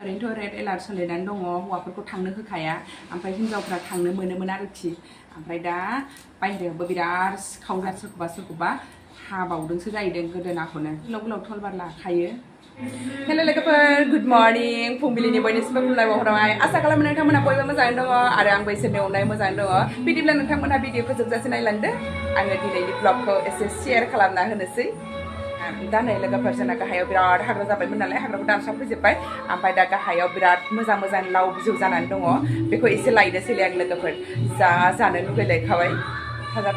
ओरैनोथ' red alert सोलिनानै दङ हौवाफोरखौ थांनो होखाया ओमफ्राय हिनजावफ्रा थांनो मोनोमोन आरोखि ओमफ्राय दा बायहेरायावबो बिराद सिखाव सोरखौबा हाबावदोंसो जाहैदों गोदोनाखौनो गोलाव गोलाव थलबार लाखायो। हेलो लोगोफोर गुड मर्निं फुंबिलिनि बयनिसिमबो खुलुमनाय बावहरबाय आसा खालामो नोंथांमोना बयबो मोजाङैनो दङ आरो आंबो इसोरनि अननाय मोजाङैनो दङ बिदिब्ला नोंथांमोनहा भिडिअखौ जोबजासे नायलांदो आङो दिनैनि ब्लगखौ एसे शेयार खालामना होनोसै। दा नै लोगोफोर जोंना गाहायाव बिराद हाग्रा जाबायमोन नालाय हाग्राखौ दानस्रांफैजोब्बाय ओमफ्राय दा गाहायाव बिराद मोजां मोजां लाव बिजौ जानानै दङ बेखौ एसे लायनोसैलै आं लोगोफोर जानो लुगैलायखाबाय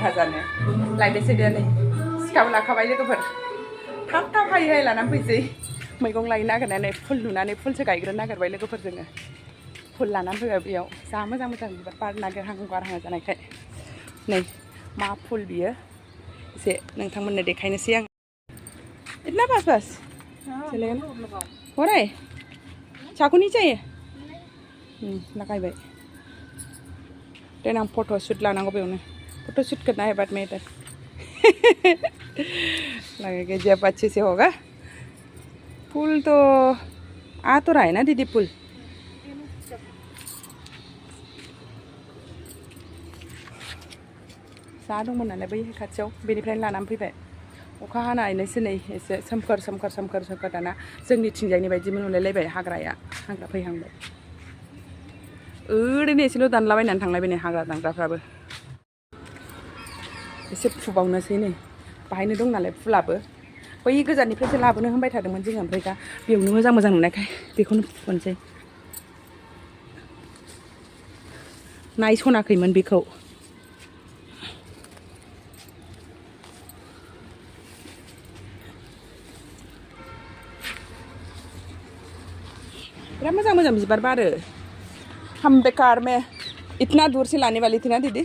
थाजानो लायनोसै दे नै सिखाबो लाखाबाय लोगोफोर थाब हायै लानानै फैसै मैगं लायनो नागिरनानै फुल नुनानै फुलसो गायग्रोनो नागिरबाय लोगोफोर जोङो फुल लानानै फैबाय बेयाव जा मोजां मोजां बिबार बार नागिरहां जानायखाय नै मा फुल बियो एसे नोंथांमोननो देखायनोसै आं इतना बस चलेगा हो रहा है चाकू नहीं चाहिए लगाइबाय देनां फट' शूट लानांगौ बेयावनो फट' शूट करना है बाद में इधर लगेगा जब अच्छे से होगा फूल तो आ तो रहा है ना दीदी फूल जा दंमोन नालाय बै खाथियाव बेनिफ्रायनो लानानै फैबाय अखा हानानैसो नै एसे सोमखोर दाना जोंनिथिंजायनि बायदि नुलायलायबाय हाग्रा फैहांबाय ओरैनो एसेल' दानलाबायनानै थांलायबाय नै हाग्रा दानग्राफ्राबो एसे फुबावनोसै नै बाहायनो दं नालाय फुलाबो बै गोजाननिफ्रायसो लाबोनो होनबाय थादोंमोन जोङो ओमफ्राय दा बेयावनो मोजां नुनायखाय बेखौनो फुनोसै नायसनाखैमोन बेखौ बिराद मोजां बिबार बारो हम बेकार में इतना दूर से लाने वाली थी ना दीदी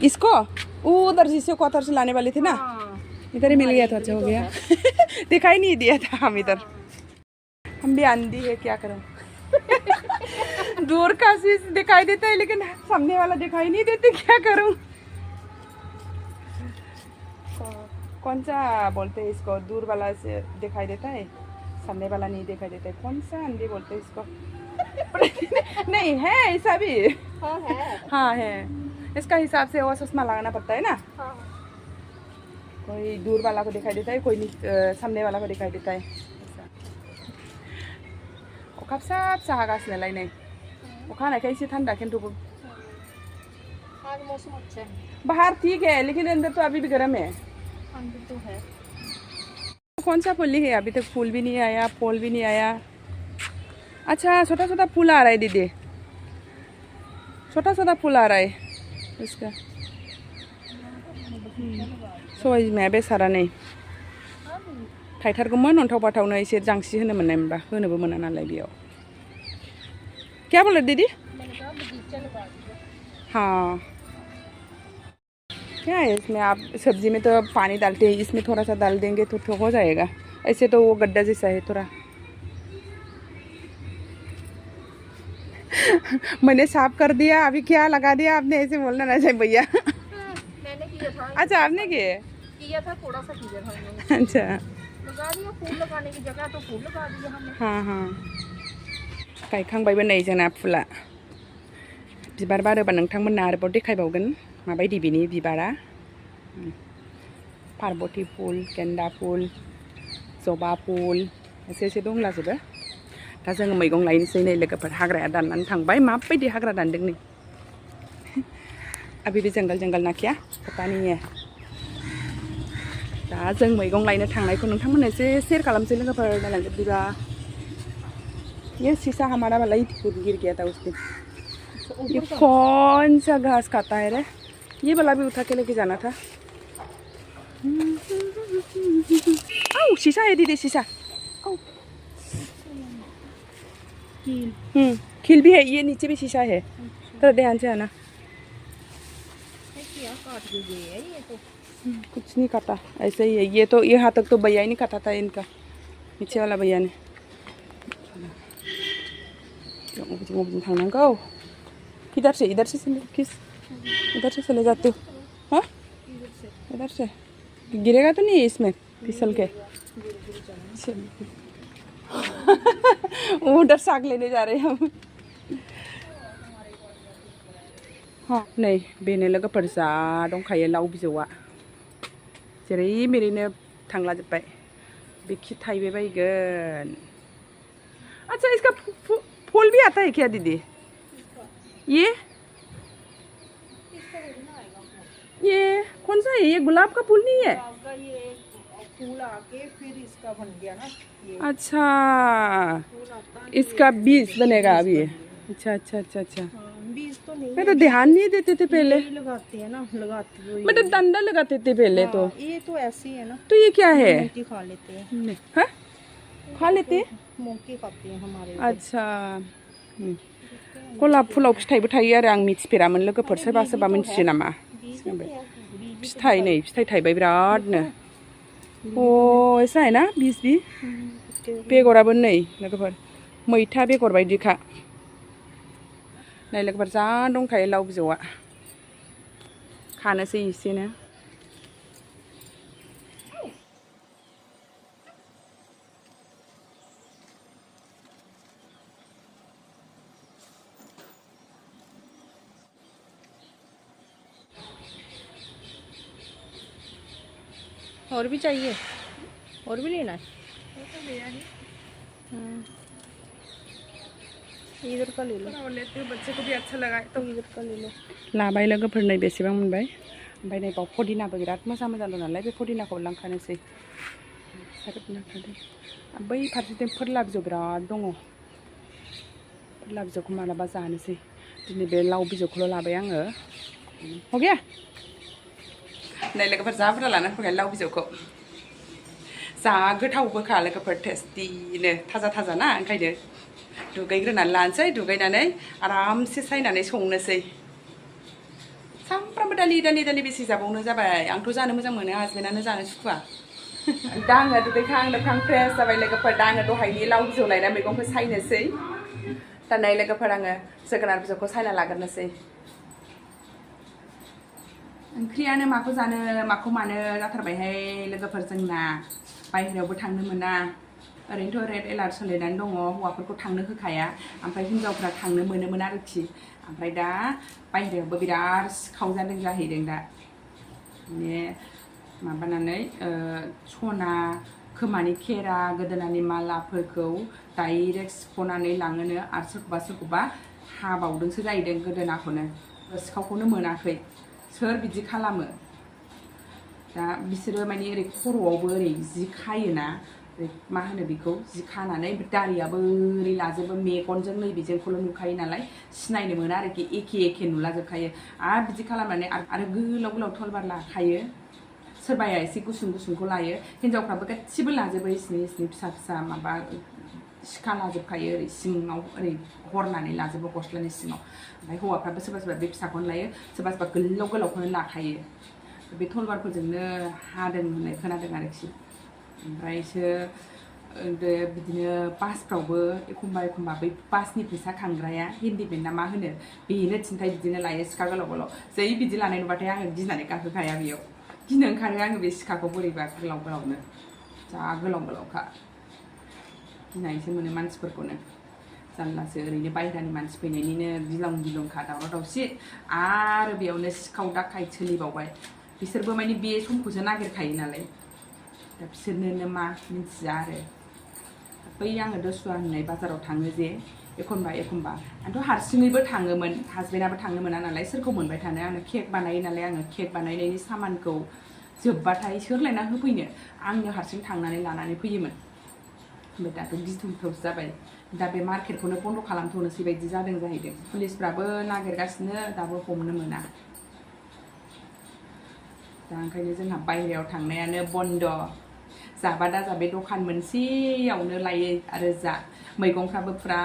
इसको उधर जिससे कोतर से लाने वाली थी ना इधर ही मिल गया था अच्छा हो गया दिखाई नहीं दिया था हम इधर हम भी आंधी है क्या करूं दूर का चीज दिखाई देता है लेकिन सामने वाला दिखाई नहीं देते क्या करूं कौन सा बोलते हैं इसको दूर वाला से दिखाई देता है सामने वाला नहीं दिखाई देता है कौन सा अंधी बोलते हैं इसको नहीं है ऐसा भी हाँ है इसका हिसाब से वो चश्मा लगाना पड़ता है ना कोई दूर वाला को दिखाई देता है कोई सामने वाला को दिखाई देता है अखा फिसा हागासिनोलाय नै अखा हानायखाय एसे ठंडा किन्तु बाहर ठीक है लेकिन अंदर तो अभी भी गर्म है कौन सा फूल है अभी तक फूल भी नहीं आया फूल भी नहीं आया अच्छा छोटा फूल आ रहा है दीदी छोटा फूल आ रहा है इसका सबाय बिमाया बेसारा नै थाइथारगौमोन अन्थाव बाथावनो एसे जांसि होनो मोननाय मोनबा होनोबो मोना नालाय बेयाव क्या बोले दीदी हाँ क्या है इसमें आप सब्जी में तो पानी डालते हैं इसमें थोड़ा सा डाल देंगे तो हो जाएगा ऐसे तो वो गड्ढा जैसा है थोड़ा मैंने साफ कर दिया अभी क्या लगा दिया आपने ऐसे बोलना ना चाहिए भैया मैंने किया था अच्छा आपने किया था थोड़ा सा किया था अच्छा लगा दिया फूल लगाने की जगह तो फूल लगा दिया हमने हाँ गायखांबायबो नै जोंना फुला बिबार बारोबा नोंथांमोनना आरोबाव देखायबावगोन माबायदि बिनि बिबारा पार्बती फुल गेन्दा फुल जबा फुल एसे दंलाजोबो दा जोङो मैगं लायनोसै नै लोगोफोर हाग्राया दाननानै थांबाय माबायदि हाग्रा दानदों नै अभी भी जंगल ना क्या पता नहीं है दा जों मैगं लायनो थांनायखौ नोंथांमोननो एसे शेयर खालामसै लोगोफोर नायलांदो बिदिबा ये शीशा हमारा वाला ही गिर गया था उस दिन ये कौन सा घास खाता है रे ये वाला भी उठा के लेके जाना था शीशा है दीदी शीशा खिल भी है ये नीचे भी शीशा है तो ध्यान से आना कुछ नहीं काटा ऐसे ही है ये तो यहाँ तक तो भैया ही नहीं काटा था इनका नीचे वाला भैया ने थांनांगौ इधर से किस इधर से चले जाते हो हाँ इधर से गिरेगा तो नहीं इसमें फिसल के उधर साग लेने जा रहे हैं हम हाँ नहीं बेनो लोगोफोर जा दंखायो लाव बिजौआ जेरै मेरैनो थांलाजोब्बाय बेखि थाइबाय बायगोन अच्छा इसका फूल भी आता है क्या दीदी ये कौन सा है ये गुलाब का फूल नहीं है फूल आके फिर इसका बन गया ना ये अच्छा इसका बीज बनेगा अभी अच्छा अच्छा अच्छा अच्छा बीज तो नहीं मैं तो ध्यान नहीं देते थे पहले लगाते हैं ना लगाते हुए मतलब डंडा लगाते थे पहले तो ये तो ऐसे ही है ना तो ये क्या है मोंकी खा लेते हैं हाँ खा लेते मोंकी खाते हैं हमारे अच्छा गलाब फुलाव फिथाइबो थायो आरो आं मिथिफेरामोन लोगोफोर सोरबा सोरबा मिथियो नामा फिथाइ नै फिथाइ थाइबाय बिरादनो अ ऐसा है ना बीज भी बेगराबो नै लोगोफोर मैथा बेगर बायदिखा नै लोगोफोर जा दंखायो लाव बिजौआ खानोसै एसेनो और भी चाहिए और भी लेना है इधर का ले लो लेते बच्चे को भी अच्छा लगा तो इधर का ले लो लाबाय लोगोफोर नै बेसेबां मोनबाय ओमफ्राय नै बाव फदिनाबो बिराद मोजां मोजां दं नालाय बे फदिनाखौ लांखानोसै बै फारसेथिं फोरला बिजौ बिराद दङ फोरला बिजौखौ मालाबा जानोसै दिनै बे लाव बिजौखौल' लाबाय आङो हो गया नै लोगोफोर जा बुरजा लानानै फैबाय लाव बिजौखौ जा गोथावबोखा लोगोफोर टेस्टिनो थाजा थाजा ना ओंखायनो दुगैग्रोनानै लानोसै दुगैनानै आरामसे सायनानै संनोसै सामफ्रामबो दालि दालि दालि बेसे जाबावनो जाबाय आंथ' जानो मोजां मोनो हासबेन्डआनो जानो सुखुवा दा आङो दुगैखां लोबखां फ्रेस जाबाय लोगोफोर दा आङो दहायनि लाव बिजौ लायना मैगंखौ सायनोसै दा नै लोगोफोर आङो जोगोनार बिजौखौ सायना लाग्रोनोसै ओंख्रियानो माखौ जानो माखौ मानो जाथारबायहाय लोगोफोर जोंना बायहेरायावबो थांनो मोना ओरैनोथ' रेड एलार्ट सोलिनानै दङ हौवाफोरखौ थांनो होखाया ओमफ्राय हिनजावफ्रा थांनो मोनोमोन आरोखि ओमफ्राय दा बायहेरायावबो बिराद सिखाव जादों जाहैदों दा माने माबानानै सना खोमानि खेरा गोदोनानि मालाफोरखौ डाइरेक्ट सिख'नानै लाङोनो आरो सोरखौबा हाबावदोंसो जाहैदों गोदोनाखौनो सिखावखौनो मोनाखै सोर बिदि खालामो दा बिसोरो माने ओरै खर'आवबो ओरै जि खायोना मा होनो बेखौ जि खानानै दारियाबो ओरै लाजोबो मेगनजों नैबेजोंखौल' नुखायो नालाय सिनायनो मोना आरोखि एखे एखे नुलाजोबखायो आरो बिदि खालामनानै आरो गोलाव गोलाव थलबार लाखायो सोरबाया एसे गुसुं गुसुंखौ लायो हिनजावफ्राबो गासिबो लाजोबो इसिनि फिसा फिसा माबा सिखा लाजोबखायो ओरै सिङाव ओरै हरनानै लाजोबो गस्लानि सिङाव ओमफ्राय हौवाफ्राबो सोरबा सोरबा बे फिसाखौनो लायो सोरबा सोरबा गोलाव गोलावखौनो लाखायो बे थलबारफोरजोंनो हादों होननाय खोनादों आरोखि ओमफ्रायसो बिदिनो बासफ्रावबो एखमबा एखमबा बै बासनि फैसा खांग्राया हेन्डिमेन ना मा होनो बेनो थिंथाय बिदिनो लायो सिखा गोलाव गोलाव जै बिदि लानाय नुबाथाय आङो गिनानै गाखोखाया बेयाव गिनो ओंखारो आङो बे सिखाखौ बोरैबा गोलाव गोलावनो जा गोलाव गोलावखा गिनायसो मोनो मानसिफोरखौनो जानलासो ओरैनो बायहेरानि मानसि फैनायनिनो गिलुं गिलुंखा दावराव दावसि आरो बेयावनो सिखाव दाखायत सोलिबावबाय बिसोरबो माने बे समखौसो नागिरखायो नालाय दा बिसोरनो मा मिन्थिया आरो बै आङो दसुवा होननाय बाजाराव थाङो जे एखनबा एखनबा आंथ' हारसिङैबो थाङोमोन हासबेन्डआबो थांनो मोना नालाय सोरखौ मोनबाय थानो आङो केक बानायो नालाय आङो केक बानायनायनि सामानखौ जोबबाथाय सोर लायना होफैनो आंनो हारसिं थांनानै लानानै फैयोमोन ओमफ्राय दाथ' गिथावथावसो जाबाय दा बे मार्केटखौनो बन्द' खालामथ'नोसै बायदि जादों जाहैदों पुलिसफ्राबो नागिरगासिनो दाबो हमनो मोना दा ओंखायनो जोंहा बायहेरायाव थांनायानो बन्द' जाबा दा जाबे दखान मोनसेयावनो लायो आरो जा मैगंफ्राबो फुरा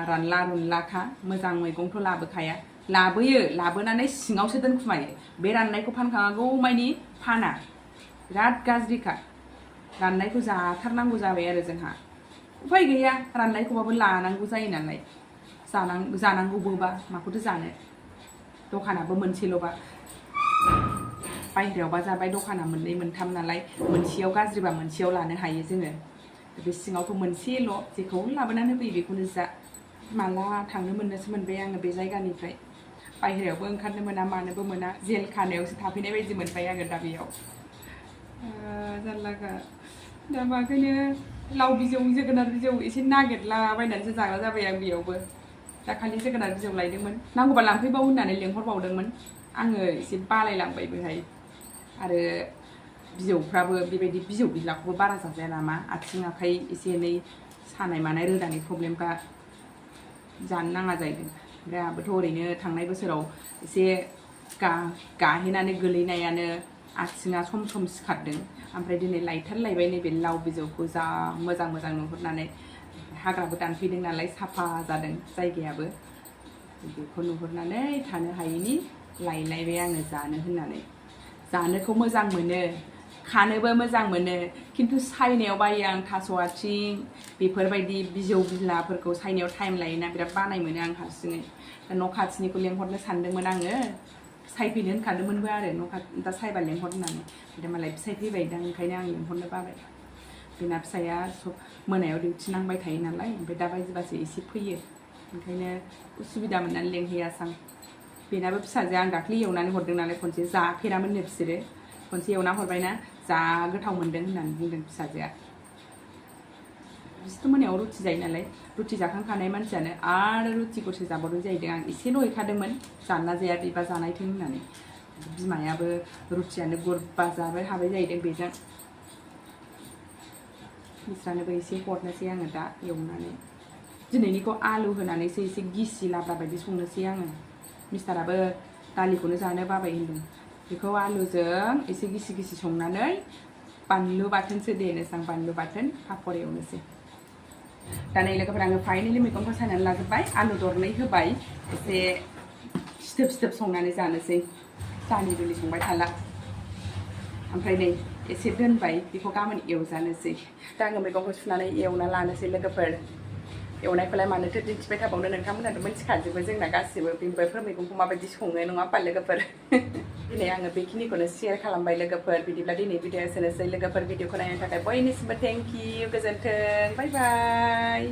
रानला रुनलाखा मोजां मैगंथ' लाबोखाया लाबोयो लाबोनानै सिङावसो दोनखुमायो बे राननायखौ फानखाङागौ मानि फाना बिराद गाज्रिखा राननायखौ जाथारनांगौ जाबाय आरो जोंहा उफाय गैया राननायखौबाबो लानांगौ जायो नालाय जानांगौबोबा माखौथो जानो दखानाबो मोनसेल'बा बायहेरायावबा जाबाय दखाना मोननै मोनथाम नालाय मोनसेयाव गाज्रिबा मोनसेयाव लानो हायो जोङो बे सिङावथ' मोनसेल' जेखौ लाबोनानै होफैयो बेखौनो जा माला थांनो मोननोसो मोनबाय आङो बे जायगानिफ्राय बायहेरायावबो ओंखारनो मोना मानोबो मोना जेल खानायावसो थाफैनाय बायदि मोनबाय आङो दा बेयाव जारलाखा दा माखायनो लाव बिजौ जोगोनार बिजौ एसे नागिरलाबायनानैसो जाग्रा जाबाय आं बेयावबो दाखालि जोगोनार बिजौ लायदोंमोन नांगौबा लांफैबाव होननानै लेंहरबावदोंमोन आङो एसे बालायलांबाय बेहाय आरो बिजौफ्राबो बेबायदि बिजौ बिलाखौबो बारा जाजाया नामा आथिं आखाइ एसे एनै सानाय मानाय रोदानि प्रब्लेमफ्रा जानो नाङा जाहैदों ओमफ्राय आंहाबोथ' ओरैनो थांनाय बोसोराव एसे गाहेनानै गोलैनायानो आथिङा सम सम सिखारदों ओमफ्राय दिनै लायथारलायबाय नैबे लाव बिजौखौ जा मोजां मोजां नुहुरनानै हाग्राबो दानफैदों नालाय साफा जादों जायगायाबो बेखौ नुहुरनानै थानो हायैनि लायलायबाय आङो जानो होननानै जानोखौ मोजां मोनो खानोबो मोजां मोनो खिन्थु सायनायाव बायो आं थास' आथिं बेफोरबायदि बिजौ बिलाफोरखौ सायनायाव टाइम लायोना बिराद बानाय मोनो आं हारसिङै न' खाथिनिखौ लेंहरनो सानदोंमोन आङो सायफैनो होनखादोंमोनबो आरो न' खाथि दा सायबा लेंहर होननानै दा मालाय फिसाय फैबाय दां ओंखायनो आं लेंहरनो बाबाय बेना फिसाया मोनायाव डिउटि नांबाय थायो नालाय ओमफ्राय दा बायदिबासो एसे फैयो ओंखायनो उसुबिदा मोननानै लेंहैयासां बेनाबो फिसाजोआ आं दाख्लि एवनानै हरदों नालाय खनसे जाफेरामोननो बिसोरो खनसे एवना हरबायना जा गोथाव मोनदों होननानै बुंदों फिसाजोआ बिसोरथ' मोनायाव रुटि जायो नालाय रुटि जाखांखानाय मानसियानो आरो रुटि गरसे जाबावदों जाहैदों आं एसेल' हैखादोंमोन जाना जाया बिबा जानायथों होननानै बिमायाबो रुटियानो गुरबा जाबाय हाबाय जाहैदों बेजों बिस्रानोबो एसे हरनोसै आङो दा एवनानै दिनैनिखौ आलु होनानैसो एसे गिसि लाब्रा बायदि संनोसै आङो मिस्टाराबो दालिखौनो जानो बाबाय होनदों बेखौ आलुजों एसे गिसि गिसि संनानै बानलु बाथोनसो देनोसै आं बानलु बाथोन पापर एवनोसै दा नै लोगोफोर आङो फाइनेलि मैगंखौ सायनानै लाजोब्बाय आलु दरनै होबाय एसे सिथोब सिथोब संनानै जानोसै दालि दुलि संबाय थाला ओमफ्राय नै एसे दोनबाय बेखौ गाबोन एवजानोसै दा आङो मैगंखौ सुनानै एवना लानोसै लोगोफोर एवनायखौलाय मानोथो दिन्थिबाय थाबावनो नोंथांमोनाथ' मिथिखाजोबो जोंना गासिबो बेफोर मैगंखौ माबायदि सङो नङा होमबा लोगोफोर दिनै आङो बेखिनिखौनो शेयार खालामबाय लोगोफोर बिदिब्ला दिनै भिडिअ एसेनोसै लोगोफोर भिडिअखौ नायनो थाखाय बयनिसिमबो थेंक इउ गोजोन्थों बाय बाय